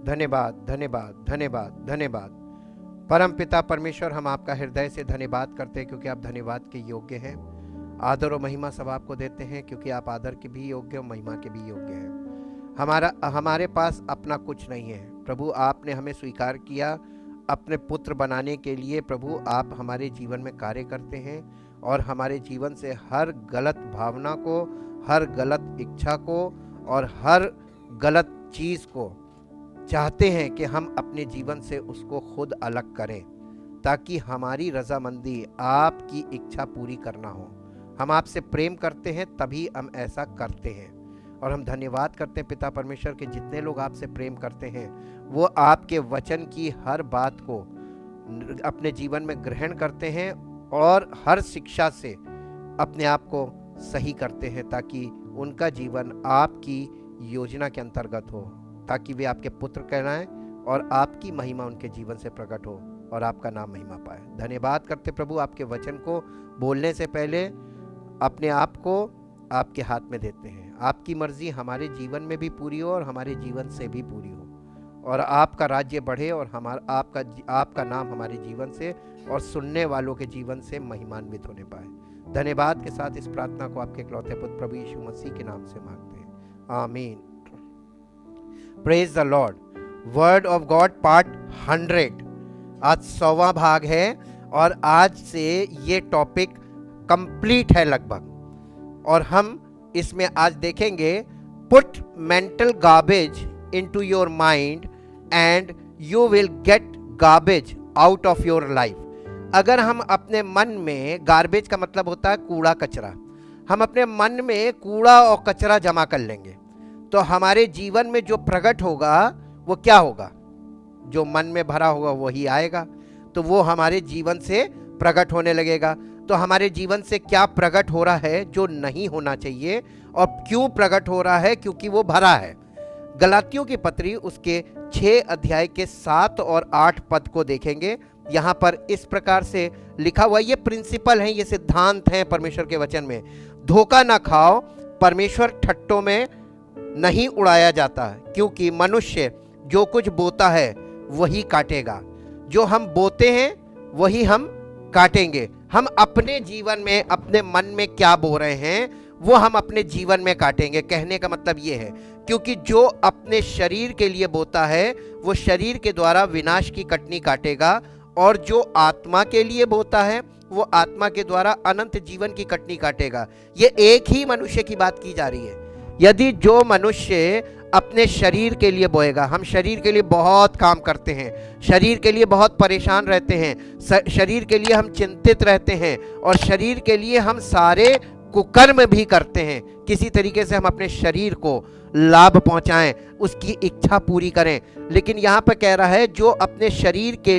धन्यवाद, धन्यवाद, धन्यवाद, धन्यवाद। परम पिता परमेश्वर, हम आपका हृदय से धन्यवाद करते हैं क्योंकि आप धन्यवाद के योग्य हैं। आदर और महिमा सब आपको देते हैं क्योंकि आप आदर के भी योग्य और महिमा के भी योग्य हैं। हमारे पास अपना कुछ नहीं है प्रभु, आपने हमें स्वीकार किया अपने पुत्र बनाने के लिए। प्रभु आप हमारे जीवन में कार्य करते हैं और हमारे जीवन से हर गलत भावना को, हर गलत इच्छा को और हर गलत चीज़ को चाहते हैं कि हम अपने जीवन से उसको खुद अलग करें, ताकि हमारी रजामंदी आपकी इच्छा पूरी करना हो। हम आपसे प्रेम करते हैं तभी हम ऐसा करते हैं, और हम धन्यवाद करते हैं पिता परमेश्वर के जितने लोग आपसे प्रेम करते हैं वो आपके वचन की हर बात को अपने जीवन में ग्रहण करते हैं और हर शिक्षा से अपने आप को सही करते हैं, ताकि उनका जीवन आपकी योजना के अंतर्गत हो, ताकि वे आपके पुत्र कहलाएं और आपकी महिमा उनके जीवन से प्रकट हो और आपका नाम महिमा पाए। धन्यवाद करते प्रभु, आपके वचन को बोलने से पहले अपने आप को आपके हाथ में देते हैं। आपकी मर्जी हमारे जीवन में भी पूरी हो और हमारे जीवन से भी पूरी हो, और आपका राज्य बढ़े और आपका नाम हमारे जीवन से और सुनने वालों के जीवन से महिमान्वित होने पाए। धन्यवाद के साथ इस प्रार्थना को आपके इकलौते पुत्र प्रभु यीशु मसीह के नाम से मांगते हैं, आमीन। Praise the Lord. Word of God part 100 आज 100वां भाग है और आज से ये टॉपिक कंप्लीट है लगभग, और हम इसमें आज देखेंगे put mental garbage into your mind and you will get garbage out of your life. अगर हम अपने मन में, गार्बेज का मतलब होता है कूड़ा कचरा, हम अपने मन में कूड़ा और कचरा जमा कर लेंगे तो हमारे जीवन में जो प्रकट होगा वो क्या होगा? जो मन में भरा होगा वही आएगा, तो वो हमारे जीवन से प्रकट होने लगेगा। तो हमारे जीवन से क्या प्रकट हो रहा है जो नहीं होना चाहिए, और क्यों प्रकट हो रहा है? क्योंकि वो भरा है। गलातियों की पत्री उसके 6 अध्याय के 7 और 8 पद को देखेंगे। यहाँ पर इस प्रकार से लिखा हुआ, ये प्रिंसिपल हैं, ये सिद्धांत हैं परमेश्वर के वचन में। धोखा ना खाओ, परमेश्वर ठट्टों में नहीं उड़ाया जाता, क्योंकि मनुष्य जो कुछ बोता है वही काटेगा। जो हम बोते हैं वही हम काटेंगे। हम अपने जीवन में, अपने मन में क्या बो रहे हैं वो हम अपने जीवन में काटेंगे। कहने का मतलब ये है, क्योंकि जो अपने शरीर के लिए बोता है वो शरीर के द्वारा विनाश की कटनी काटेगा, और जो आत्मा के लिए बोता है वो आत्मा के द्वारा अनंत जीवन की कटनी काटेगा। ये एक ही मनुष्य की बात की जा रही है। यदि जो मनुष्य अपने शरीर के लिए बोएगा, हम शरीर के लिए बहुत काम करते हैं, शरीर के लिए बहुत परेशान रहते हैं, शरीर के लिए हम चिंतित रहते हैं, और शरीर के लिए हम सारे कुकर्म भी करते हैं। किसी तरीके से हम अपने शरीर को लाभ पहुंचाएं, उसकी इच्छा पूरी करें। लेकिन यहाँ पर कह रहा है जो अपने शरीर के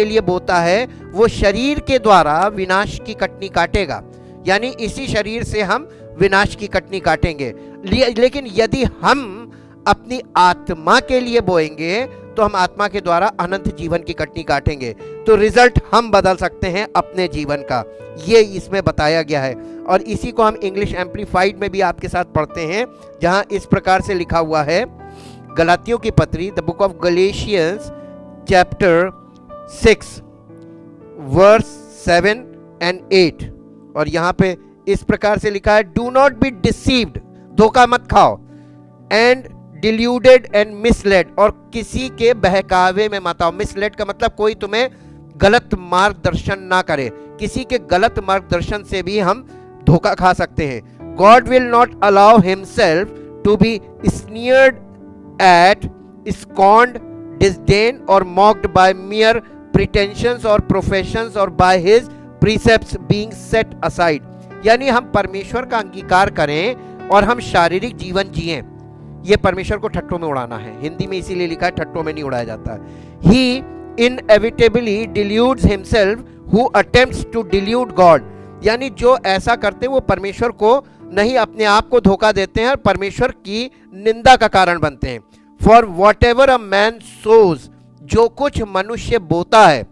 लिए बोता है वो शरीर के द्वारा विनाश की कटनी काटेगा, यानी इसी शरीर से हम विनाश की कटनी काटेंगे। लेकिन यदि हम अपनी आत्मा के लिए बोएंगे तो हम आत्मा के द्वारा अनंत जीवन की कटनी काटेंगे। तो रिजल्ट हम बदल सकते हैं अपने जीवन का, ये इसमें बताया गया है। और इसी को हम इंग्लिश एम्प्लीफाइड में भी आपके साथ पढ़ते हैं, जहां इस प्रकार से लिखा हुआ है, गलातियों की पत्री, the book of Galatians chapter 6 verse 7 and 8, और यहाँ पे इस प्रकार से लिखा है, डू नॉट बी डिसीव्ड, धोखा मत खाओ, एंड डिल्यूडेड एंड मिसलेड, और किसी के बहकावे में मत आओ। मिसलेड का मतलब कोई तुम्हें गलत मार्गदर्शन ना करे, किसी के गलत मार्गदर्शन से भी हम धोखा खा सकते हैं। God will not allow himself to be sneered at, scorned, disdain or mocked by mere pretensions or professions or by his precepts being set aside. यानी हम परमेश्वर का अंगीकार करें और हम शारीरिक जीवन जिएं। ये परमेश्वर को ठट्टों में उड़ाना है। हिंदी में इसीलिए लिखा है, ठट्टों में नहीं उड़ाया जाता है। He inevitably deludes himself who attempts to delude God, यानी जो ऐसा करते हैं वो परमेश्वर को नहीं, अपने आप को धोखा देते हैं और परमेश्वर की निंदा का कारण बनते हैं। For whatever a man sows, जो कुछ मनुष्य बोता है,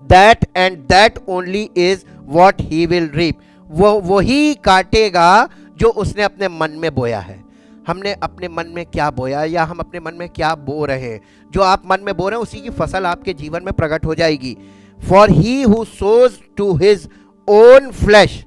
that and that only is what he will reap, वो वही काटेगा जो उसने अपने मन में बोया है। हमने अपने मन में क्या बोया या हम अपने मन में क्या बो रहे हैं। जो आप मन में बो रहे हैं उसी की फसल आपके जीवन में प्रकट हो जाएगी। For he who sows to his own flesh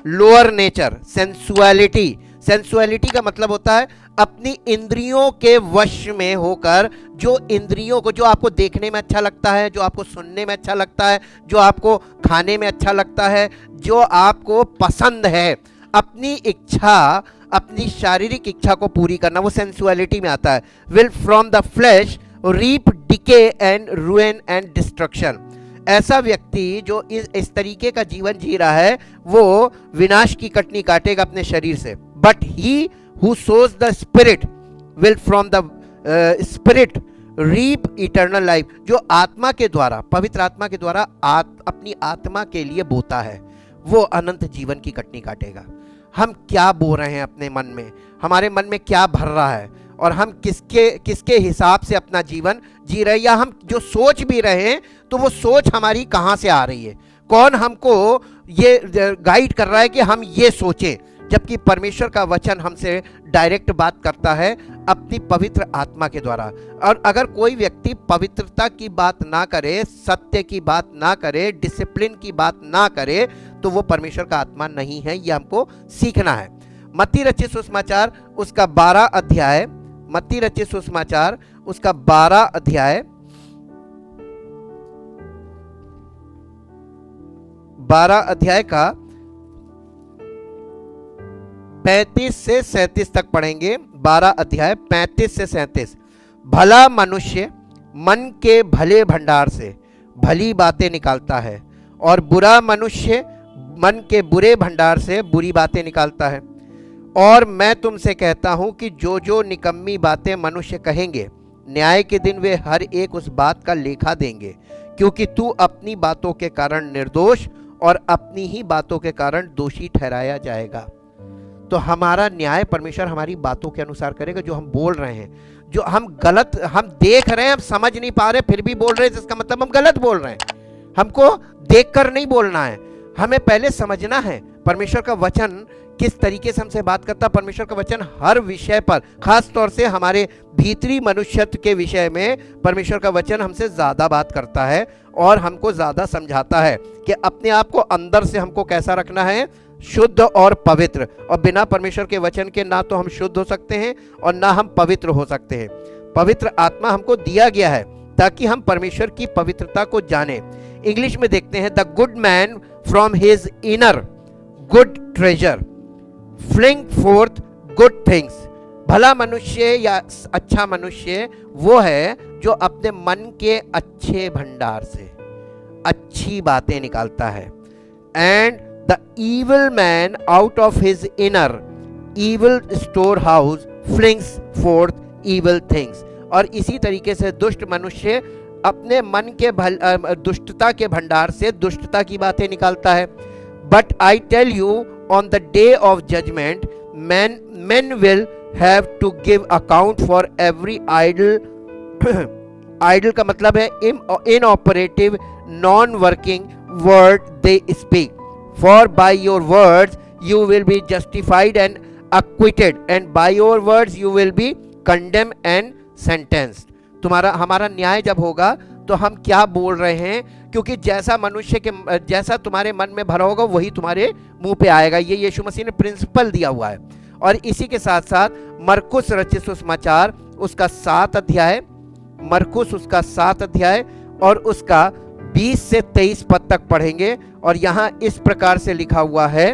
lower nature sensuality. Sensuality का मतलब होता है अपनी इंद्रियों के वश में होकर, जो इंद्रियों को, जो आपको देखने में अच्छा लगता है, जो आपको सुनने में अच्छा लगता है, जो आपको खाने में अच्छा लगता है, जो आपको पसंद है, अपनी इच्छा, अपनी शारीरिक इच्छा को पूरी करना, वो सेंसुअलिटी में आता है। Will from the flesh reap decay and ruin and destruction. ऐसा व्यक्ति जो इस तरीके का जीवन जी रहा है वो विनाश की कटनी काटेगा अपने शरीर से। But he who sows the spirit will from the spirit reap eternal life. जो आत्मा के द्वारा, पवित्र आत्मा के द्वारा अपनी आत्मा के लिए बोता है, वो अनंत जीवन की कटनी काटेगा। हम क्या बो रहे हैं अपने मन में, हमारे मन में क्या भर रहा है, और हम किसके हिसाब से अपना जीवन जी रहे हैं, या हम जो सोच भी रहे हैं तो वो सोच हमारी कहाँ से आ रही है। कौन हमको ये गाइड कर रहा है कि हम ये सोचें, जबकि परमेश्वर का वचन हमसे डायरेक्ट बात करता है अपनी पवित्र आत्मा के द्वारा। और अगर कोई व्यक्ति पवित्रता की बात ना करे, सत्य की बात ना करे, डिसिप्लिन की बात ना करे, तो वो परमेश्वर का आत्मा नहीं है। ये हमको सीखना है। मत्ती रचित सुसमाचार उसका 12 अध्याय, मत्ती रचित सुसमाचार उसका 12 अध्याय 12 अध्याय का 35 से 37 तक पढ़ेंगे। 12 अध्याय 35 से 37। भला मनुष्य मन के भले भंडार से भली बातें निकालता है, और बुरा मनुष्य मन के बुरे भंडार से बुरी बातें निकालता है। और मैं तुमसे कहता हूं कि जो जो निकम्मी बातें मनुष्य कहेंगे, न्याय के दिन वे हर एक उस बात का लेखा देंगे, क्योंकि तू अपनी बातों के कारण निर्दोष और अपनी ही बातों के कारण दोषी ठहराया जाएगा। तो हमारा न्याय परमेश्वर हमारी बातों के अनुसार करेगा। जो हम बोल रहे हैं, जो हम गलत, हम देख रहे हैं, हम समझ नहीं पा रहे फिर भी बोल रहे हैं, इसका मतलब हम गलत बोल रहे हैं। हमको देखकर नहीं बोलना है, हमें पहले समझना है परमेश्वर का वचन किस तरीके से हमसे बात करता है। परमेश्वर का वचन हर विषय पर, खास तौर से हमारे भीतरी मनुष्यत्व के विषय में परमेश्वर का वचन हमसे ज़्यादा बात करता है और हमको ज़्यादा समझाता है कि अपने आप को अंदर से हमको कैसा रखना है, शुद्ध और पवित्र। और बिना परमेश्वर के वचन के ना तो हम शुद्ध हो सकते हैं और ना हम पवित्र हो सकते हैं। पवित्र आत्मा हमको दिया गया है ताकि हम परमेश्वर की पवित्रता को जाने। इंग्लिश में देखते हैं, the good man from his inner good treasure fling forth good things. भला मनुष्य या अच्छा मनुष्य वो है जो अपने मन के अच्छे भंडार से अच्छी बातें निकालता है। And the evil man out of his inner evil storehouse flings forth evil things। और इसी तरीके से दुष्ट मनुष्य अपने मन के दुष्टता के भंडार से दुष्टता की बातें निकालता है। But I tell you, on the day of judgment, men will have to give account for every idle idle का मतलब है inoperative, non-working word they speak. For by your words you will be justified and acquitted, and by your words you will be condemned and sentenced। हमारा न्याय जब होगा तो हम क्या बोल रहे हैं, क्योंकि जैसा तुम्हारे मन में भरा होगा वही तुम्हारे मुंह पे आएगा। ये यीशु मसीह ने प्रिंसिपल दिया हुआ है। और इसी के साथ साथ मरकुस रचित सुसमाचार उसका 7 अध्याय, मरकुस उसका 7 अध्याय और उसका 20 से 23 पद तक पढ़ेंगे। और यहां इस प्रकार से लिखा हुआ है,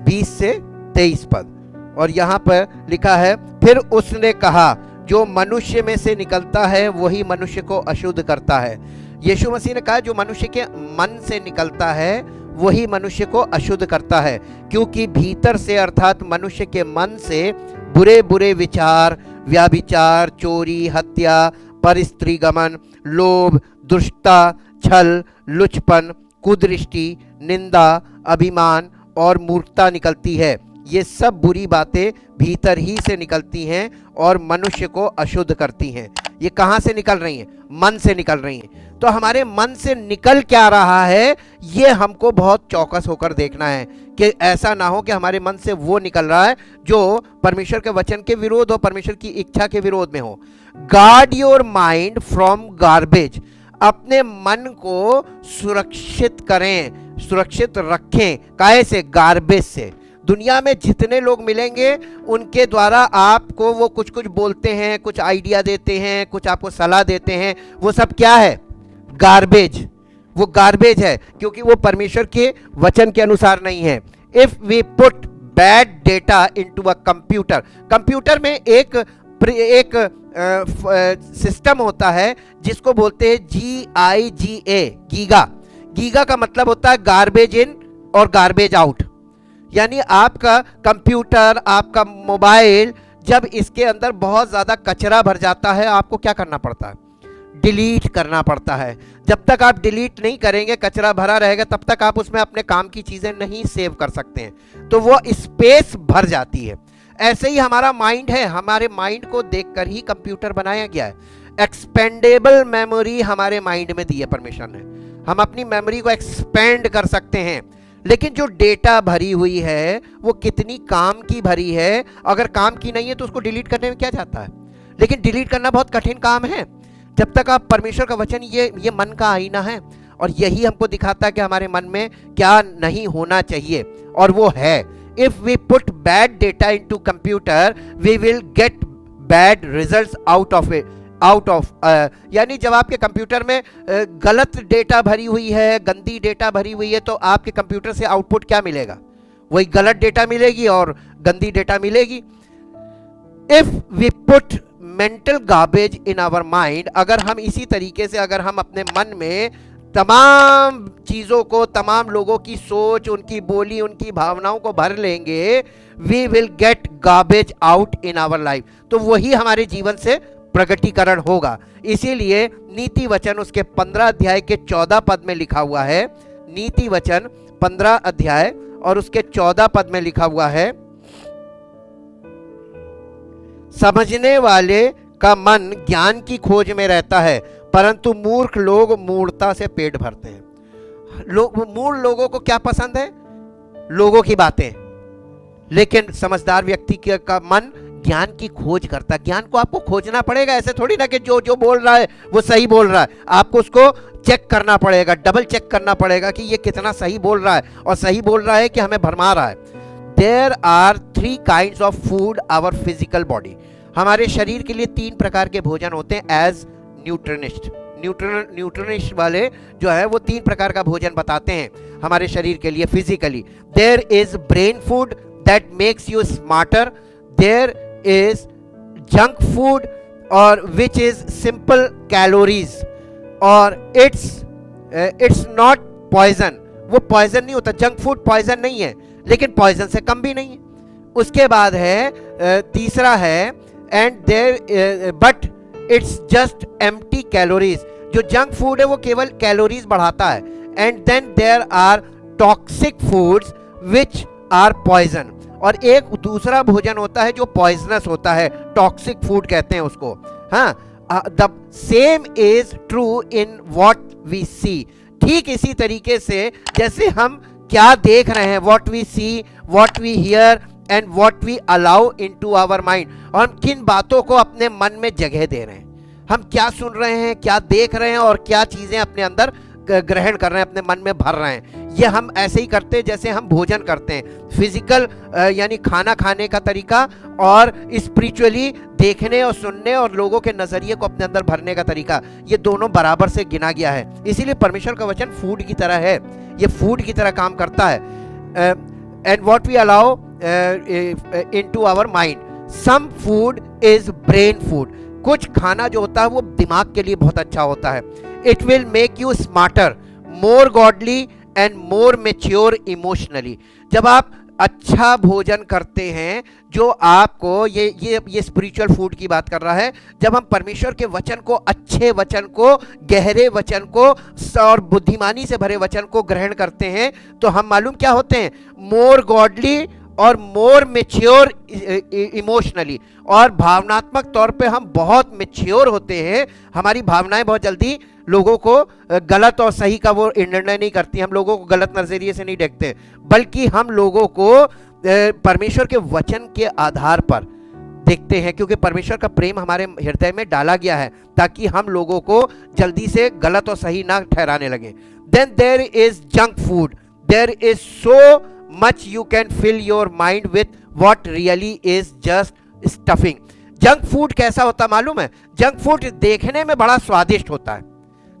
20 से 23 पद, और यहां पर लिखा है, फिर उसने कहा, जो मनुष्य में से निकलता है वही मनुष्य को अशुद्ध करता है। यीशु मसीह ने कहा जो मनुष्य के मन से निकलता है वही मनुष्य को अशुद्ध करता है, क्योंकि भीतर से अर्थात मनुष्य के मन से बुरे बुरे विचार, व्याभिचार, चोरी, हत्या, परस्त्री गमन, लोभ, दुष्टता, छल, लुचपन, कुदृष्टि, निंदा, अभिमान और मूर्खता निकलती है। ये सब बुरी बातें भीतर ही से निकलती हैं और मनुष्य को अशुद्ध करती हैं। ये कहां से निकल रही हैं? मन से निकल रही हैं। तो हमारे मन से निकल क्या रहा है, ये हमको बहुत चौकस होकर देखना है कि ऐसा ना हो कि हमारे मन से वो निकल रहा है जो परमेश्वर के वचन के विरोध हो, परमेश्वर की इच्छा के विरोध में हो। Guard your mind from garbage. अपने मन को सुरक्षित करें, सुरक्षित रखें। काहे से? गार्बेज से। दुनिया में जितने लोग मिलेंगे उनके द्वारा आपको वो कुछ कुछ बोलते हैं, कुछ आइडिया देते हैं, कुछ आपको सलाह देते हैं, वो सब क्या है? गार्बेज। वो गार्बेज है, क्योंकि वो परमेश्वर के वचन के अनुसार नहीं है। If we put bad data into a computer, computer में एक सिस्टम होता है जिसको बोलते हैं GIGA, गीगा। गीगा का मतलब होता है गार्बेज इन और गार्बेज आउट। यानी आपका कंप्यूटर, आपका मोबाइल, जब इसके अंदर बहुत ज़्यादा कचरा भर जाता है, आपको क्या करना पड़ता है? डिलीट करना पड़ता है। जब तक आप डिलीट नहीं करेंगे, कचरा भरा रहेगा, तब तक आप उसमें अपने काम की चीज़ें नहीं सेव कर सकते हैं, तो वो स्पेस भर जाती है। ऐसे ही हमारा माइंड है, हमारे माइंड को देखकर ही कंप्यूटर बनाया गया है। एक्सपेंडेबल मेमोरी हमारे माइंड में दी है परमेश्वर ने, हम अपनी मेमोरी को एक्सपेंड कर सकते हैं। लेकिन जो डेटा भरी हुई है वो कितनी काम की भरी है, अगर काम की नहीं है तो उसको डिलीट करने में क्या जाता है? लेकिन डिलीट करना बहुत कठिन काम है। जब तक आप परमेश्वर का वचन, ये मन का आईना है और यही हमको दिखाता है कि हमारे मन में क्या नहीं होना चाहिए, और वो है if we put bad data into computer we will get bad results out of यानी जब आपके कंप्यूटर में गलत डेटा भरी हुई है, गंदी डेटा भरी हुई है, तो आपके कंप्यूटर से आउटपुट क्या मिलेगा? वही गलत डेटा मिलेगी और गंदी डेटा मिलेगी। If we put mental garbage in our mind, अगर हम इसी तरीके से, अगर हम अपने मन में तमाम चीज़ों को, तमाम लोगों की सोच, उनकी बोली, उनकी भावनाओं को भर लेंगे, we will get garbage out in our life, तो वही हमारे जीवन से प्रगटीकरण होगा। इसीलिए नीति वचन उसके 15 अध्याय के 14 पद में लिखा हुआ है, नीति वचन 15 अध्याय और उसके 14 पद में लिखा हुआ है, समझने वाले का मन ज्ञान की खोज में रहता है, परंतु मूर्ख लोग मूढ़ता से पेट भरते हैं। मूढ़ लोगों को क्या पसंद है? लोगों की बातें। लेकिन समझदार व्यक्ति का मन ज्ञान की खोज करता है। ज्ञान को आपको खोजना पड़ेगा, ऐसे थोड़ी ना कि जो जो बोल रहा है वो सही बोल रहा है। आपको उसको चेक करना पड़ेगा, डबल चेक करना पड़ेगा कि ये कितना सही बोल रहा है, और सही बोल रहा है कि हमें भरमा रहा है। There are 3 kinds of food our physical body. हमारे शरीर के लिए 3 प्रकार के भोजन होते हैं एज न्यूट्रिनिस्ट वाले जो है वो 3 प्रकार का भोजन बताते हैं हमारे शरीर के लिए physically. There is brain food that makes you smarter, there is junk food और विच इज सिंपल कैलोरीज, और इट्स नॉट पॉइजन, वो पॉइजन नहीं होता। जंक फूड पॉइजन नहीं है, लेकिन पॉइजन से कम भी नहीं है। उसके बाद है तीसरा है and there but it's just empty calories, जो जंक फूड है वो केवल कैलोरीज बढ़ाता है। And then there are toxic foods which are poison, और एक दूसरा भोजन होता है जो पॉइजनस होता है, टॉक्सिक फूड कहते हैं उसको। हाँ, the same is true in what we see. ठीक इसी तरीके से जैसे हम क्या देख रहे हैं, what we see, what we hear and what we allow into our mind, और हम किन बातों को अपने मन में जगह दे रहे हैं, हम क्या सुन रहे हैं, क्या देख रहे हैं और क्या चीजें अपने अंदर ग्रहण कर रहे हैं, अपने मन में भर रहे हैं। ये हम ऐसे ही करते हैं जैसे हम भोजन करते हैं। फिजिकल यानी खाना खाने का तरीका, और स्पिरिचुअली देखने और सुनने और लोगों के नजरिए को अपने अंदर भरने का तरीका, ये दोनों बराबर से गिना गया है। इसीलिए परमेश्वर का वचन फूड की तरह है, ये फूड की तरह काम करता है। And what we allow into our mind, some food is brain food, कुछ खाना जो होता है वो दिमाग के लिए बहुत अच्छा होता है। It will make you smarter, more godly and more mature emotionally. जब आप अच्छा भोजन करते हैं जो आपको ये स्पिरिचुअल फूड की बात कर रहा है, जब हम परमेश्वर के वचन को, अच्छे वचन को, गहरे वचन को और बुद्धिमानी से भरे वचन को ग्रहण करते हैं, तो हम मालूम क्या होते हैं, मोर गॉडली और मोर मेच्योर इमोशनली, और भावनात्मक तौर पे हम बहुत मेच्योर होते हैं। हमारी भावनाएं बहुत जल्दी लोगों को गलत और सही का वो निर्णय नहीं करती, हम लोगों को गलत नजरिए से नहीं देखते, बल्कि हम लोगों को परमेश्वर के वचन के आधार पर देखते हैं, क्योंकि परमेश्वर का प्रेम हमारे हृदय में डाला गया है ताकि हम लोगों को जल्दी से गलत और सही ना ठहराने लगे। Then there is junk food, there is so much you can fill your mind with what really is just stuffing. Junk food कैसा होता मालूम है? जंक फूड देखने में बड़ा स्वादिष्ट होता है,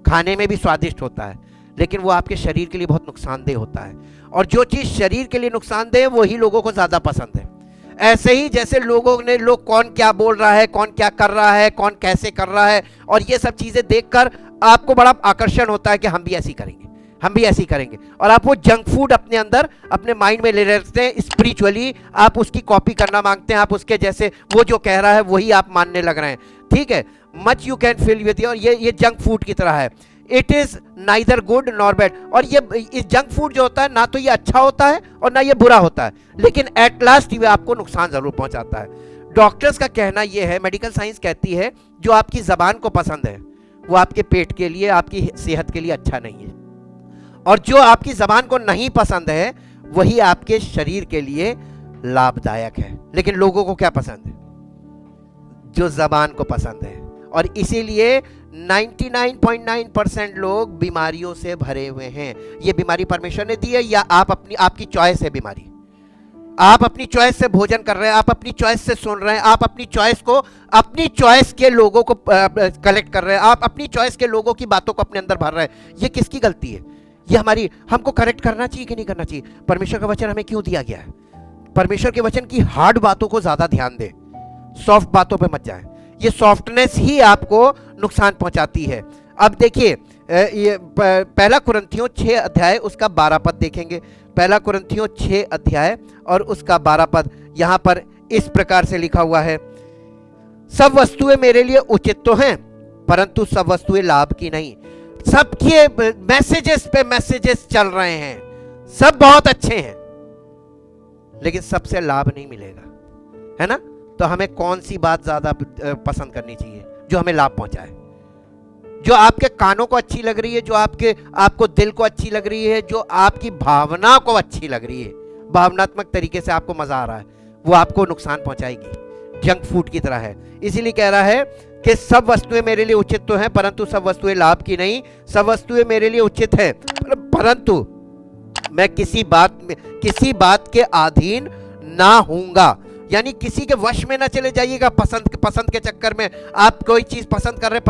खाने में भी स्वादिष्ट होता है, लेकिन वो आपके शरीर के लिए बहुत नुकसानदेह होता है। और जो चीज शरीर के लिए नुकसानदेह है वही लोगों को ज्यादा पसंद है। ऐसे ही जैसे लोग कौन क्या बोल रहा है, कौन क्या कर रहा है, कौन कैसे कर रहा है, और ये सब चीजें देखकर आपको बड़ा आकर्षण होता है कि हम भी ऐसी करेंगे, हम भी ऐसी करेंगे, और आप वो जंक फूड अपने अंदर अपने माइंड में ले रखते हैं। स्पिरिचुअली आप उसकी कॉपी करना मांगते हैं, आप उसके जैसे वो जो कह रहा है वही आप मानने लग रहे हैं। ठीक है, much you can feel with, और ये जंक फूड की तरह है। It is neither good nor bad, और ये जंक फूड जो होता है ना तो ये अच्छा होता है और ना ये बुरा होता है, लेकिन एट लास्ट ये आपको नुकसान जरूर पहुंचाता है। डॉक्टर्स का कहना ये है, मेडिकल साइंस कहती है, जो आपकी जबान को पसंद है वो आपके पेट के लिए, आपकी सेहत के लिए अच्छा नहीं है, और जो आपकी जबान को नहीं पसंद है वही आपके शरीर के लिए लाभदायक है। लेकिन लोगों को क्या पसंद है? जो जबान को पसंद है, और इसीलिए 99.9% लोग बीमारियों से भरे हुए हैं। ये बीमारी परमेश्वर ने दी है या आपकी चॉइस है बीमारी? आप अपनी चॉइस से भोजन कर रहे हैं, आप अपनी चॉइस से सुन रहे हैं, आप अपनी चॉइस को, अपनी चॉइस के लोगों को कलेक्ट कर रहे हैं, आप अपनी चॉइस के लोगों की बातों को अपने अंदर भर रहे हैं। ये किसकी गलती है? ये हमारी। हमको करेक्ट करना चाहिए कि नहीं करना चाहिए? परमेश्वर का वचन हमें क्यों दिया गया है? परमेश्वर के वचन की हार्ड बातों को ज्यादा ध्यान दें, सॉफ्ट बातों पे मत जाएं। ये सॉफ्टनेस ही आपको नुकसान पहुंचाती है। अब देखिए, ये पहला कुरिन्थियों 6 अध्याय उसका 12 पद देखेंगे। पहला कुरिन्थियों 6 अध्याय और उसका 12 पद, यहां पर इस प्रकार से लिखा हुआ है, सब वस्तुएं मेरे लिए उचित तो हैं, परंतु सब वस्तुएं लाभ की नहीं। सबके मैसेजेस पे मैसेजेस चल रहे हैं, सब बहुत अच्छे हैं, लेकिन सबसे लाभ नहीं मिलेगा, है ना? तो हमें कौन सी बात ज्यादा पसंद करनी चाहिए? जो हमें लाभ पहुंचाए, जो आपके कानों को अच्छी लग रही है, जो आपको दिल को अच्छी लग रही है, जो आपकी भावना को अच्छी लग रही है, भावनात्मक तरीके से आपको मजा आ रहा है, वो आपको नुकसान पहुंचाएगी। जंक फूड की तरह है। इसीलिए कह रहा है कि सब वस्तुएं मेरे लिए उचित तो हैं, परंतु सब वस्तुएं लाभ की नहीं। सब वस्तुएं मेरे लिए उचित है, परंतु मैं किसी बात के अधीन ना होऊंगा। यानी किसी के वश में ना चले जाइएगा। पसंद के चक्कर में आप कोई चीज पसंद कर रहे हैं,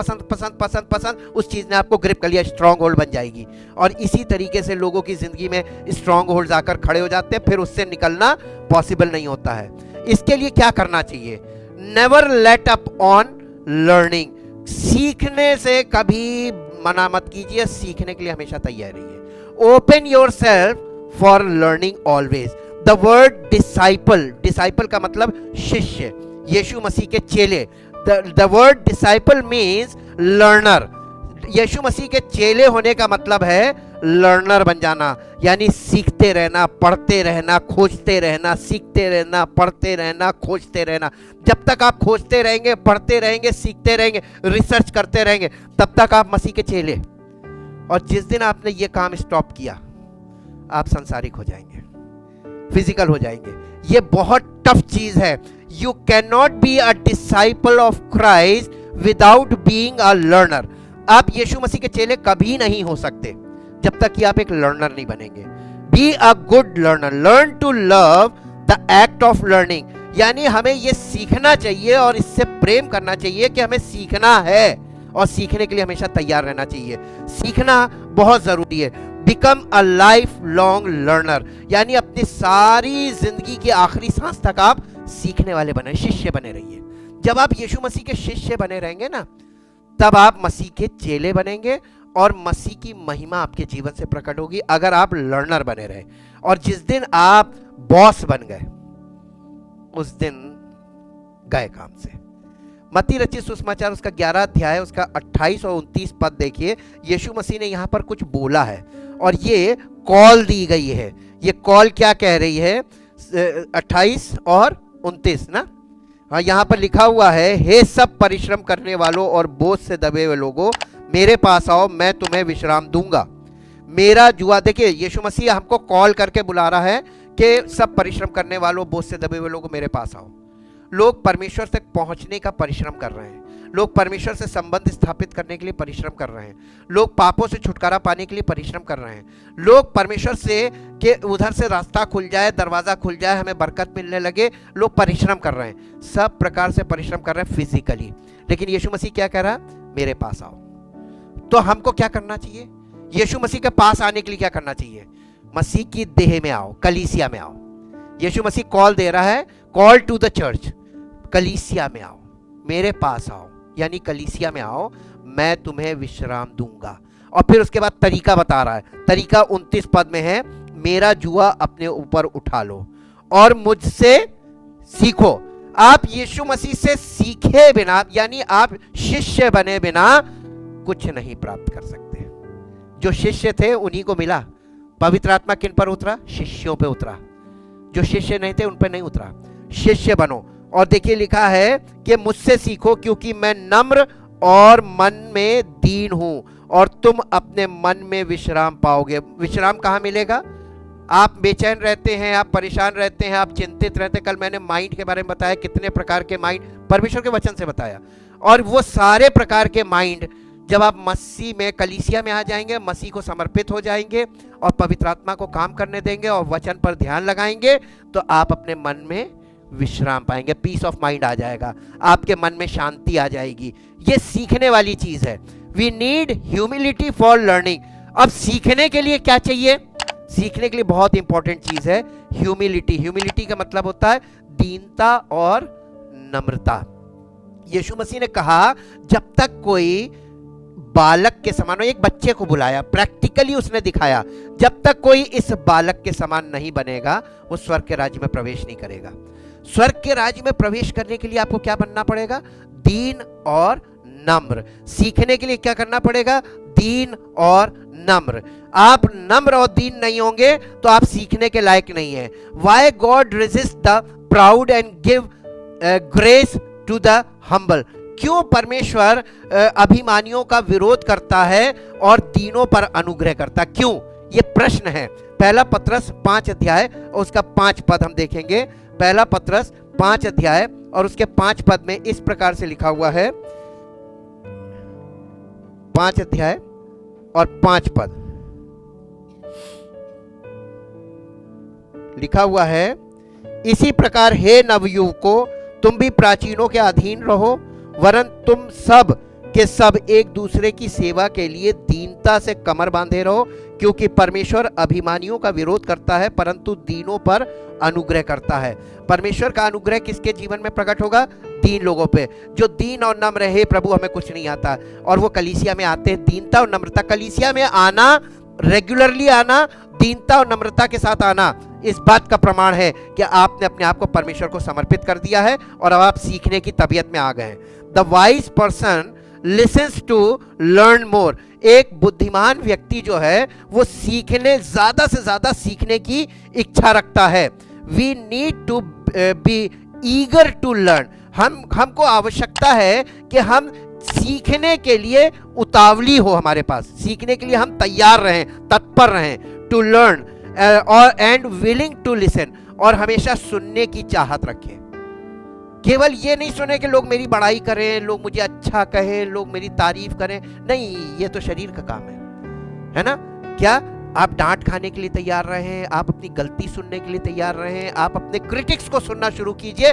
पसंद, उस चीज ने आपको ग्रिप कर लिया, स्ट्रॉन्ग होल्ड बन जाएगी। और इसी तरीके से लोगों की जिंदगी में स्ट्रॉन्ग होल्ड आकर खड़े हो जाते हैं, फिर उससे निकलना पॉसिबल नहीं होता है। इसके लिए क्या करना चाहिए? Never let up on learning. सीखने से कभी मना मत कीजिए, सीखने के लिए हमेशा तैयार रहिए। Open yourself for learning always. The word disciple का मतलब शिष्य, यीशु मसीह के चेले। The word disciple means learner. यीशु मसीह के चेले होने का मतलब है लर्नर बन जाना, यानी सीखते रहना, पढ़ते रहना, खोजते रहना, सीखते रहना, पढ़ते रहना, खोजते रहना। जब तक आप खोजते रहेंगे, पढ़ते रहेंगे, सीखते रहेंगे, रिसर्च करते रहेंगे, तब तक आप मसीह के चेले। और जिस दिन आपने ये काम स्टॉप किया, आप संसारिक हो जाएंगे, फिजिकल हो जाएंगे। ये बहुत टफ चीज है। You can not be a disciple of Christ without being a learner. आप यीशु मसीह के चेले कभी नहीं हो सकते जब तक कि आप एक लर्नर नहीं बनेंगे। Be a good learner, learn to love the act of learning. यानी हमें ये सीखना चाहिए और इससे प्रेम करना चाहिए कि हमें सीखना है, और सीखने के लिए हमेशा तैयार रहना चाहिए। सीखना बहुत जरूरी है। Become a life long learner, यानी अपनी सारी जिंदगी की आखिरी सांस तक आप सीखने वाले बने, शिष्य बने रहिए। जब आप यीशु मसीह के शिष्य बने रहेंगे ना, तब आप मसीह के चेले बनेंगे और मसीह की महिमा आपके जीवन से प्रकट होगी, अगर आप लर्नर बने रहे। और जिस दिन आप बॉस बन गए, उस दिन गए काम से। मत्ती रचित सुसमाचार उसका 11 अध्याय उसका 28 और 29 पद देखिए। यीशु मसीह ने यहां पर कुछ बोला है और ये कॉल दी गई है। ये कॉल क्या कह रही है? 28 और 29 ना। हाँ, यहाँ पर लिखा हुआ है, हे सब परिश्रम करने वालों और बोझ से दबे हुए लोगों, मेरे पास आओ, मैं तुम्हें विश्राम दूंगा। मेरा जुआ, देखिए यीशु मसीह हमको कॉल करके बुला रहा है कि सब परिश्रम करने वालों, बोझ से दबे हुए लोगों, मेरे पास आओ। लोग परमेश्वर तक पहुंचने का परिश्रम कर रहे हैं, लोग परमेश्वर से संबंध स्थापित करने के लिए परिश्रम कर रहे हैं, लोग पापों से छुटकारा पाने के लिए परिश्रम कर रहे हैं, लोग परमेश्वर से कि उधर से रास्ता खुल जाए, दरवाज़ा खुल जाए, हमें बरकत मिलने लगे, लोग परिश्रम कर रहे हैं, सब प्रकार से परिश्रम कर रहे हैं फिजिकली। लेकिन यीशु मसीह क्या कह रहा है? मेरे पास आओ। तो हमको क्या करना चाहिए? यीशु मसीह के पास आने के लिए क्या करना चाहिए? मसीह की देह में आओ, कलीसिया में आओ। यीशु मसीह कॉल दे रहा है, कॉल टू द चर्च, कलीसिया में आओ, मेरे पास आओ, यानी कलीसिया में आओ, मैं तुम्हें विश्राम दूंगा। और फिर उसके बाद तरीका बता रहा है, तरीका 29 पद में है, मेरा जुआ अपने ऊपर उठा लो और मुझसे सीखो। आप यीशु मसीह से सीखे बिना, यानी आप शिष्य बने बिना कुछ नहीं प्राप्त कर सकते। जो शिष्य थे उन्हीं को मिला। पवित्र आत्मा किन पर उतरा? शिष्यों पे उतरा। जो शिष्य नहीं थे उन पर नहीं उतरा। शिष्य बनो। और देखिए लिखा है कि मुझसे सीखो क्योंकि मैं नम्र और मन में दीन हूं और तुम अपने मन में विश्राम पाओगे। विश्राम कहाँ मिलेगा? आप बेचैन रहते हैं, आप परेशान रहते हैं, आप चिंतित रहते हैं। कल मैंने माइंड के बारे में बताया, कितने प्रकार के माइंड परमेश्वर के वचन से बताया। और वो सारे प्रकार के माइंड जब आप मसीह में, कलीसिया में आ जाएंगे, मसीह को समर्पित हो जाएंगे और पवित्र आत्मा को काम करने देंगे और वचन पर ध्यान लगाएंगे, तो आप अपने मन में विश्राम पाएंगे, पीस ऑफ माइंड आ जाएगा, आपके मन में शांति आ जाएगी। ये सीखने वाली चीज है। We need humility for learning. अब सीखने के लिए क्या चाहिए? सीखने के लिए बहुत इंपॉर्टेंट चीज है ह्यूमिलिटी। ह्यूमिलिटी का मतलब होता है दीनता और नम्रता। यीशु मसीह ने कहा, जब तक कोई बालक के समान हो, एक बच्चे को बुलाया, प्रैक्टिकली उसने दिखाया, जब तक कोई इस बालक के समान नहीं बनेगा, वो स्वर्ग के राज्य में प्रवेश नहीं करेगा। स्वर्ग के राज्य में प्रवेश करने के लिए आपको क्या बनना पड़ेगा? दीन और नम्र। सीखने के लिए क्या करना पड़ेगा? दीन और नम्र। आप नम्र और दीन नहीं होंगे तो आप सीखने के लायक नहीं है। Why God resist the proud and give grace to the humble? क्यों परमेश्वर अभिमानियों का विरोध करता है और दीनों पर अनुग्रह करता? क्यों? ये प्रश्न है। पहला पत्रस 5 अध्याय और उसका 5 पद हम देखेंगे। पहला पत्रस 5 अध्याय और उसके 5 पद में इस प्रकार से लिखा हुआ है, 5 अध्याय और 5 पद लिखा हुआ है, इसी प्रकार हे नवयुवकों, तुम भी प्राचीनों के अधीन रहो, वरन तुम सब के सब एक दूसरे की सेवा के लिए दीनता से कमर बांधे रहो, क्योंकि परमेश्वर अभिमानियों का विरोध करता है परंतु दीनों पर अनुग्रह करता है। परमेश्वर का अनुग्रह किसके जीवन में प्रकट होगा? दीन लोगों पे, जो दीन और नम्र है। प्रभु हमें कुछ नहीं आता, और वो कलीसिया में आते हैं। दीनता और नम्रता, कलीसिया में आना, रेगुलरली आना, दीनता और नम्रता के साथ आना, इस बात का प्रमाण है कि आपने अपने आप को परमेश्वर को समर्पित कर दिया है और अब आप सीखने की तबीयत में आ गए हैं। The wise person listens to learn more. एक बुद्धिमान व्यक्ति जो है वो सीखने, ज्यादा से ज्यादा सीखने की इच्छा रखता है। We need to be eager to learn. हमको आवश्यकता है कि हम सीखने के लिए उतावली हो, हमारे पास सीखने के लिए हम तैयार रहें, तत्पर रहें। टू लर्न और एंड विलिंग टू लिसन, और हमेशा सुनने की चाहत रखें। केवल ये नहीं सुने कि लोग मेरी बड़ाई करें, लोग मुझे अच्छा कहें, लोग मेरी तारीफ करें। नहीं, ये तो शरीर का काम है ना? क्या आप डांट खाने के लिए तैयार रहें? आप अपनी गलती सुनने के लिए तैयार रहें? आप अपने क्रिटिक्स को सुनना शुरू कीजिए।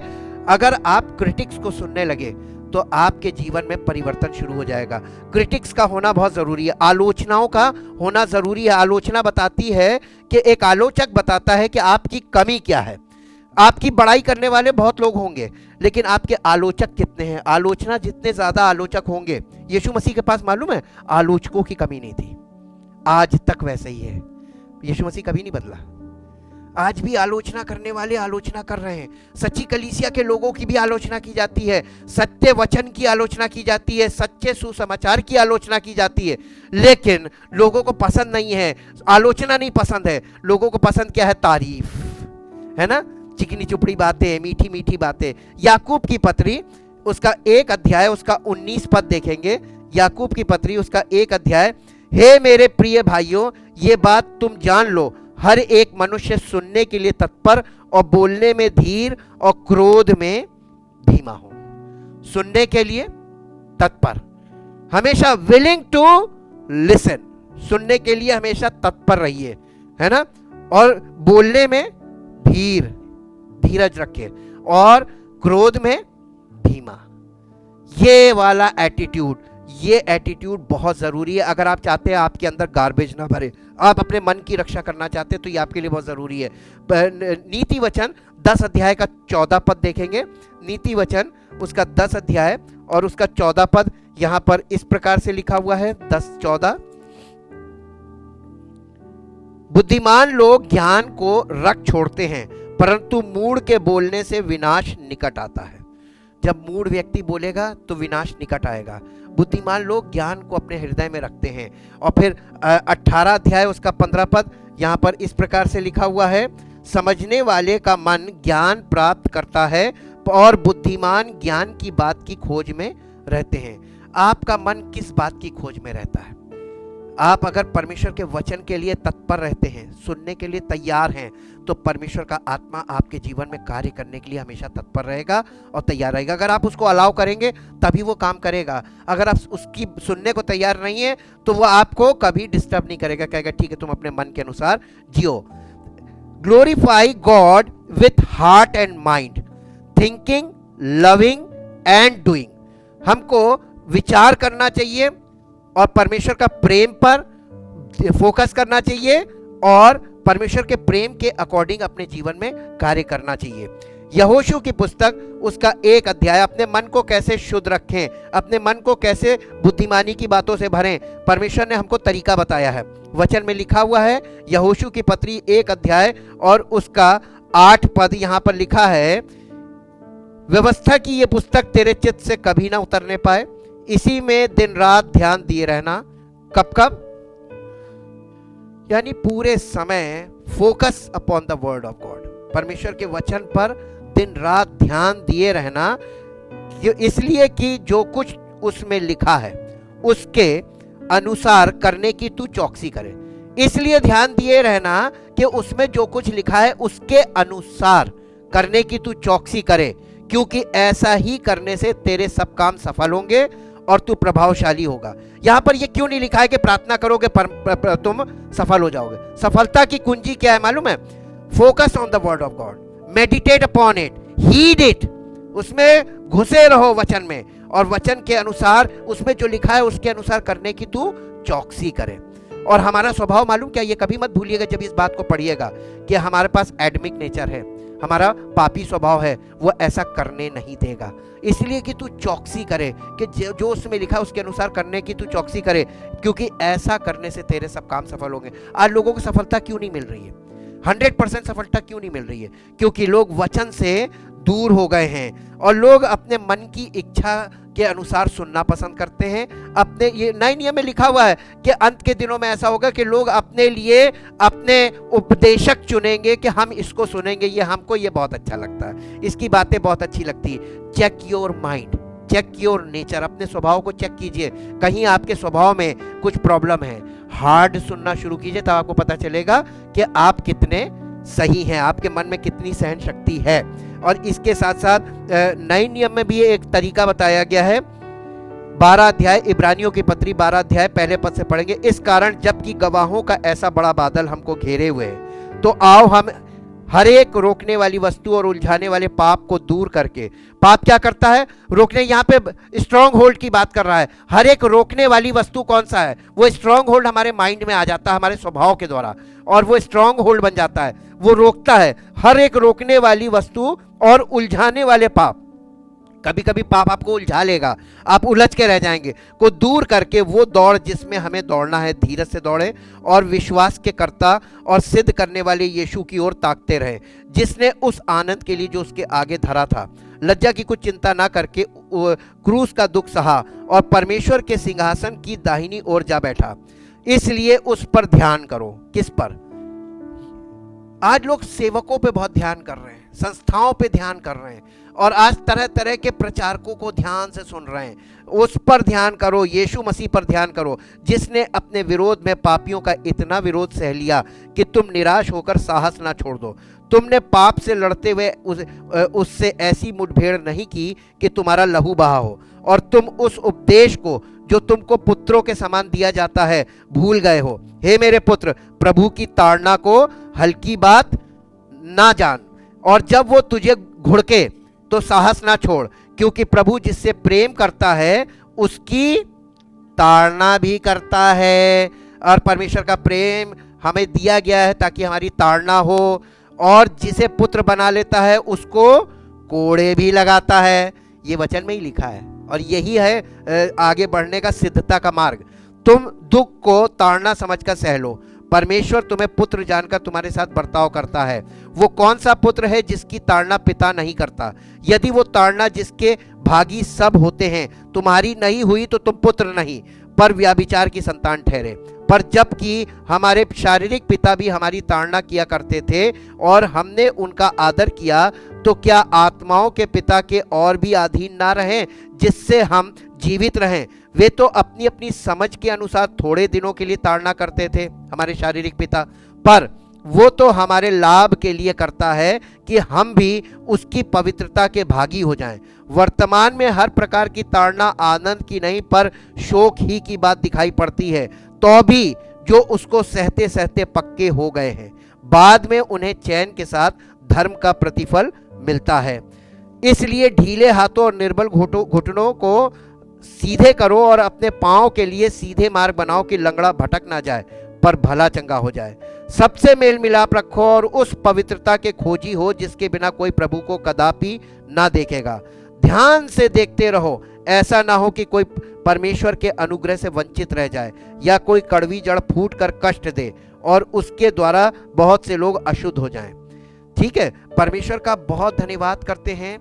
अगर आप क्रिटिक्स को सुनने लगे तो आपके जीवन में परिवर्तन शुरू हो जाएगा। क्रिटिक्स का होना बहुत जरूरी है, आलोचनाओं का होना जरूरी है। आलोचना बताती है कि एक आलोचक बताता है कि आपकी कमी क्या है। आपकी बड़ाई करने वाले बहुत लोग होंगे, लेकिन आपके आलोचक कितने हैं? आलोचना जितने ज्यादा आलोचक होंगे, यीशु मसीह के पास मालूम है आलोचकों की कमी नहीं थी, आज तक वैसे ही है। यीशु मसीह कभी नहीं बदला। आज भी आलोचना करने वाले आलोचना कर रहे हैं। सच्ची कलीसिया के लोगों की भी आलोचना की जाती है, सत्य वचन की आलोचना की जाती है, सच्चे सुसमाचार की आलोचना की जाती है, लेकिन लोगों को पसंद नहीं है। आलोचना नहीं पसंद है, लोगों को पसंद क्या है? तारीफ, है ना? चिकनी चुपड़ी बातें, मीठी मीठी बातें। याकूब की पत्री उसका 1 अध्याय उसका 19 पद देखेंगे। याकूब की पत्री उसका 1 अध्याय। हे मेरे प्रिय भाइयों, ये बात तुम जान लो, हर एक मनुष्य सुनने के लिए तत्पर और बोलने में धीर और क्रोध में धीमा हो। सुनने के लिए तत्पर, हमेशा विलिंग टू लिसन, सुनने के लिए हमेशा तत्पर रहिए, है ना। और बोलने में धीरज रखे और क्रोध में धीमा। ये वाला एटीट्यूड, ये एटीट्यूड बहुत जरूरी है। अगर आप चाहते हैं आपके अंदर गार्बेज ना भरे, आप अपने मन की रक्षा करना चाहते हैं, तो ये आपके लिए बहुत जरूरी है। नीति वचन 10 अध्याय का 14 पद देखेंगे। नीति वचन उसका 10 अध्याय और उसका 14 पद यहां पर इस प्रकार से लिखा हुआ है। 10:14, बुद्धिमान लोग ज्ञान को रख छोड़ते हैं, परंतु मूढ़ के बोलने से विनाश निकट आता है। जब मूढ़ व्यक्ति बोलेगा तो विनाश निकट आएगा। बुद्धिमान लोग ज्ञान को अपने हृदय में रखते हैं। और फिर 18 अध्याय उसका 15 पद यहां पर इस प्रकार से लिखा हुआ है, समझने वाले का मन ज्ञान प्राप्त करता है और बुद्धिमान ज्ञान की बात की खोज में रहते हैं। आपका मन किस बात की खोज में रहता है? आप अगर परमेश्वर के वचन के लिए तत्पर रहते हैं, सुनने के लिए तैयार हैं, तो परमेश्वर का आत्मा आपके जीवन में कार्य करने के लिए हमेशा तत्पर रहेगा और तैयार रहेगा। अगर आप उसको अलाउ करेंगे तभी वो काम करेगा। अगर आप उसकी सुनने को तैयार नहीं है तो वो आपको कभी डिस्टर्ब नहीं करेगा, कहेगा ठीक है तुम अपने मन के अनुसार जियो। Glorify God with heart and mind, thinking, loving and doing. हमको विचार करना चाहिए और परमेश्वर का प्रेम पर फोकस करना चाहिए और परमेश्वर के प्रेम के अकॉर्डिंग अपने जीवन में कार्य करना चाहिए। यहोशू की पुस्तक उसका 1 अध्याय, अपने मन को कैसे शुद्ध रखें, अपने मन को कैसे बुद्धिमानी की बातों से भरें, परमेश्वर ने हमको तरीका बताया है। वचन में लिखा हुआ है, यहोशू की पत्री 1 अध्याय और उसका 8 पद यहां पर लिखा है, व्यवस्था की ये पुस्तक तेरे चित्त से कभी ना उतरने पाए, इसी में दिन रात ध्यान दिए रहना। कब कब? यानी पूरे समय focus upon the word of God, परमेश्वर के वचन पर दिन रात ध्यान दिए रहना। इसलिए कि जो कुछ उसमें लिखा है उसके अनुसार करने की तू चौकसी करे। इसलिए ध्यान दिए रहना कि उसमें जो कुछ लिखा है उसके अनुसार करने की तू चौकसी करे, क्योंकि ऐसा ही करने से तेरे सब काम सफल होंगे और तू प्रभावशाली होगा। यहां पर ये क्यों नहीं लिखा है कि प्रार्थना करोगे तुम सफल हो जाओगे? सफलता की कुंजी क्या है मालूम है? Focus on the word of God, meditate upon it, heed it, उसमें घुसे रहो वचन में, और वचन के अनुसार उसमें जो लिखा है उसके अनुसार करने की तू चौकसी करे। और हमारा स्वभाव मालूम क्या, ये कभी मत भूलिएगा जब इस बात को पढ़िएगा कि हमारे पास एडमिक नेचर है, हमारा पापी स्वभाव है, वो ऐसा करने नहीं देगा। इसलिए कि तू चौकसी करे कि जो उसमें लिखा है उसके अनुसार करने की तू चौकसी करे, क्योंकि ऐसा करने से तेरे सब काम सफल होंगे। आज लोगों को सफलता क्यों नहीं मिल रही है? 100% सफलता क्यों नहीं मिल रही है? क्योंकि लोग वचन से दूर हो गए हैं और लोग अपने मन की इच्छा के अनुसार सुनना पसंद करते हैं। अपने ये नए नियम में लिखा हुआ है कि अंत के दिनों में ऐसा होगा कि लोग अपने लिए अपने उपदेशक चुनेंगे कि हम इसको सुनेंगे, ये हमको ये बहुत अच्छा लगता है, इसकी बातें बहुत अच्छी लगती है। Check your mind, check your nature, अपने स्वभाव को चेक कीजिए, कहीं आपके स्वभाव में कुछ प्रॉब्लम है। हार्ड सुनना शुरू कीजिए, तब आपको पता चलेगा कि आप कितने सही हैं, आपके मन में कितनी सहन शक्ति है। और इसके साथ साथ नए नियम में भी एक तरीका बताया गया है। 12 अध्याय इब्रानियों की पत्री 12 अध्याय पहले पद से पढ़ेंगे। इस कारण जबकि गवाहों का ऐसा बड़ा बादल हमको घेरे हुए है, तो आओ हम हर एक रोकने वाली वस्तु और उलझाने वाले पाप को दूर करके। पाप क्या करता है? रोकने, यहाँ पे स्ट्रॉन्ग होल्ड की बात कर रहा है। हर एक रोकने वाली वस्तु कौन सा है? वो स्ट्रॉन्ग होल्ड हमारे माइंड में आ जाता है हमारे स्वभाव के द्वारा, और वो स्ट्रॉन्ग होल्ड बन जाता है, वो रोकता है। हर एक रोकने वाली वस्तु और उलझाने वाले पाप, कभी कभी पाप आपको उलझा लेगा, आप उलझ के रह जाएंगे, को दूर करके वो दौड़ जिसमें हमें दौड़ना है, धीरज से दौड़े और विश्वास के कर्ता और सिद्ध करने वाले यीशु की ओर ताकते रहे, जिसने उस आनंद के लिए जो उसके आगे धरा था लज्जा की कुछ चिंता ना करके क्रूस का दुख सहा और परमेश्वर के सिंहासन की दाहिनी ओर जा बैठा। इसलिए उस पर ध्यान करो। किस पर? आज लोग सेवकों पे बहुत ध्यान कर रहे हैं, संस्थाओं पे ध्यान कर रहे हैं, और आज तरह तरह के प्रचारकों को ध्यान से सुन रहे हैं। उस पर ध्यान करो, यीशु मसीह पर ध्यान करो, जिसने अपने विरोध में पापियों का इतना विरोध सह लिया कि तुम निराश होकर साहस ना छोड़ दो। तुमने पाप से लड़ते हुए उससे ऐसी मुठभेड़ नहीं की कि तुम्हारा लहू बहा हो, और तुम उस उपदेश को जो तुमको पुत्रों के समान दिया जाता है भूल गए हो। हे मेरे पुत्र, प्रभु की ताड़ना को हल्की बात ना जान, और जब वो तुझे घुड़के तो साहस ना छोड़, क्योंकि प्रभु जिससे प्रेम करता है उसकी ताड़ना भी करता है। और परमेश्वर का प्रेम हमें दिया गया है ताकि हमारी ताड़ना हो, और जिसे पुत्र बना लेता है उसको कोड़े भी लगाता है। ये वचन में ही लिखा है, और यही है आगे बढ़ने का सिद्धता का मार्ग। तुम दुख को ताड़ना समझकर सह लो। परमेश्वर तुम्हें पुत्र जानकर तुम्हारे साथ बर्ताव करता है। वो कौन सा पुत्र है जिसकी ताड़ना पिता नहीं करता? यदि वो ताड़ना जिसके भागी सब होते हैं तुम्हारी नहीं हुई तो तुम पुत्र नहीं पर व्याभिचार की संतान ठहरे। पर जबकि हमारे शारीरिक पिता भी हमारी ताड़ना किया करते थे और हमने उनका आदर किया, तो क्या आत्माओं के पिता के और भी अधीन ना रहें जिससे हम जीवित रहें? वे तो अपनी अपनी समझ के अनुसार थोड़े दिनों के लिए ताड़ना करते थे, हमारे शारीरिक पिता, पर वो तो हमारे लाभ के लिए करता है कि हम भी उसकी पवित्रता के भागी हो जाएं। वर्तमान में हर प्रकार की ताड़ना आनंद की नहीं पर शोक ही की बात दिखाई पड़ती है, तो भी जो उसको सहते सहते पक्के हो गए हैं, बाद में उन्हें चैन के साथ धर्म का प्रतिफल मिलता है। इसलिए ढीले हाथों और निर्बल घुटनों को सीधे करो और अपने पांव के लिए सीधे मार्ग बनाओ कि लंगड़ा भटक ना जाए पर भला चंगा हो जाए। सबसे मेल मिलाप रखो और उस पवित्रता के खोजी हो जिसके बिना कोई प्रभु को कदापि ना देखेगा। ध्यान से देखते रहो, ऐसा ना हो कि कोई परमेश्वर के अनुग्रह से वंचित रह जाए या कोई कड़वी जड़ फूट कर कष्ट दे और उसके द्वारा बहुत से लोग अशुद्ध हो जाएं। ठीक है, परमेश्वर का बहुत धन्यवाद करते हैं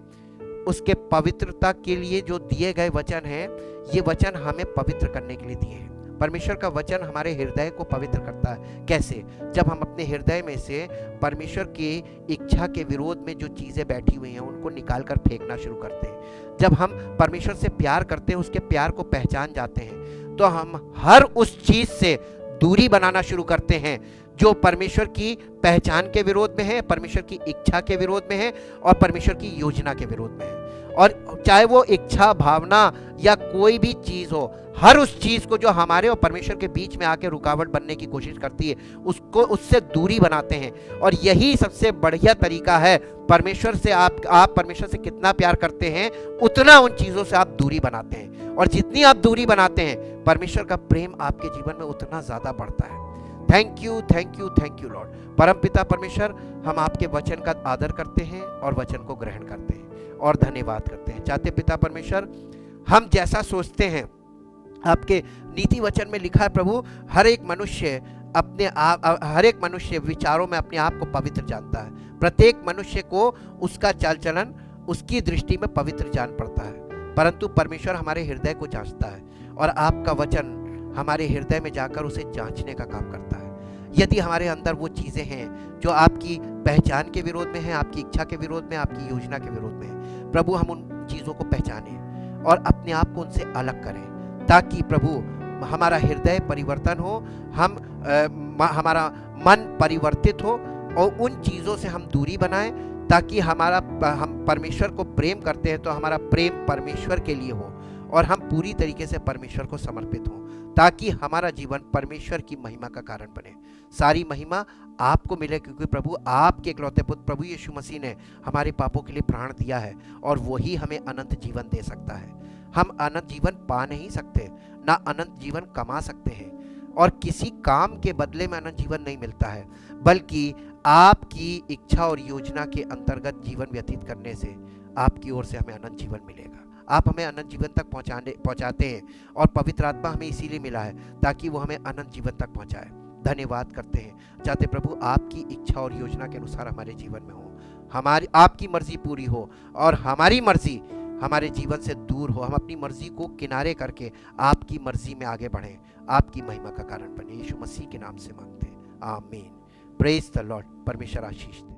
उसके पवित्रता के लिए जो दिए गए वचन हैं। ये वचन हमें पवित्र करने के लिए दिए हैं। परमेश्वर का वचन हमारे हृदय को पवित्र करता है। कैसे? जब हम अपने हृदय में से परमेश्वर की इच्छा के विरोध में जो चीज़ें बैठी हुई हैं उनको निकाल कर फेंकना शुरू करते हैं। जब हम परमेश्वर से प्यार करते हैं, उसके प्यार को पहचान जाते हैं, तो हम हर उस चीज़ से दूरी बनाना शुरू करते हैं जो परमेश्वर की पहचान के विरोध में है, परमेश्वर की इच्छा के विरोध में है और परमेश्वर की योजना के विरोध में है। और चाहे वो इच्छा, भावना या कोई भी चीज़ हो, हर उस चीज़ को जो हमारे और परमेश्वर के बीच में आके रुकावट बनने की कोशिश करती है उसको उससे दूरी बनाते हैं। और यही सबसे बढ़िया तरीका है। परमेश्वर से आप परमेश्वर से कितना प्यार करते हैं उतना उन चीज़ों से आप दूरी बनाते हैं, और जितनी आप दूरी बनाते हैं परमेश्वर का प्रेम आपके जीवन में उतना ज़्यादा बढ़ता है। Thank you, thank you, thank you Lord. परमपिता परमेश्वर, हम आपके वचन का आदर करते हैं और वचन को ग्रहण करते हैं और धन्यवाद करते हैं। चाहते पिता परमेश्वर, हम जैसा सोचते हैं आपके नीति वचन में लिखा है प्रभु, हर एक मनुष्य विचारों में अपने आप को पवित्र जानता है। प्रत्येक मनुष्य को उसका चाल चलन उसकी दृष्टि में पवित्र जान पड़ता है, परंतु परमेश्वर हमारे हृदय को जांचता है और आपका वचन हमारे हृदय में जाकर उसे जांचने का काम करता है। यदि हमारे अंदर वो चीज़ें हैं जो आपकी पहचान के विरोध में हैं, आपकी इच्छा के विरोध में, आपकी योजना के विरोध में हैं, प्रभु हम उन चीज़ों को पहचानें और अपने आप को उनसे अलग करें, ताकि प्रभु हमारा हृदय परिवर्तन हो, हमारा मन परिवर्तित हो और उन चीज़ों से हम दूरी बनाएं, ताकि हम परमेश्वर को प्रेम करते हैं तो हमारा प्रेम परमेश्वर के लिए हो और हम पूरी तरीके से परमेश्वर को समर्पित हों, ताकि हमारा जीवन परमेश्वर की महिमा का कारण बने। सारी महिमा आपको मिले, क्योंकि प्रभु आपके इकलौते पुत्र प्रभु यीशु मसीह ने हमारे पापों के लिए प्राण दिया है और वही हमें अनंत जीवन दे सकता है। हम अनंत जीवन पा नहीं सकते, ना अनंत जीवन कमा सकते हैं, और किसी काम के बदले में अनंत जीवन नहीं मिलता है, बल्कि आपकी इच्छा और योजना के अंतर्गत जीवन व्यतीत करने से आपकी ओर से हमें अनंत जीवन मिलेगा। आप हमें अनंत जीवन तक पहुंचाते हैं और पवित्र आत्मा हमें इसीलिए मिला है ताकि वो हमें अनंत जीवन तक पहुंचाए। धन्यवाद करते हैं। चाहते प्रभु आपकी इच्छा और योजना के अनुसार हमारे जीवन में हो, हमारी आपकी मर्जी पूरी हो और हमारी मर्जी हमारे जीवन से दूर हो। हम अपनी मर्जी को किनारे करके आपकी मर्जी में आगे बढ़ें, आपकी महिमा का कारण बने। यीशु मसीह के नाम से मांगते हैं, आमीन। Praise the Lord. परमेश्वर आशीष दे।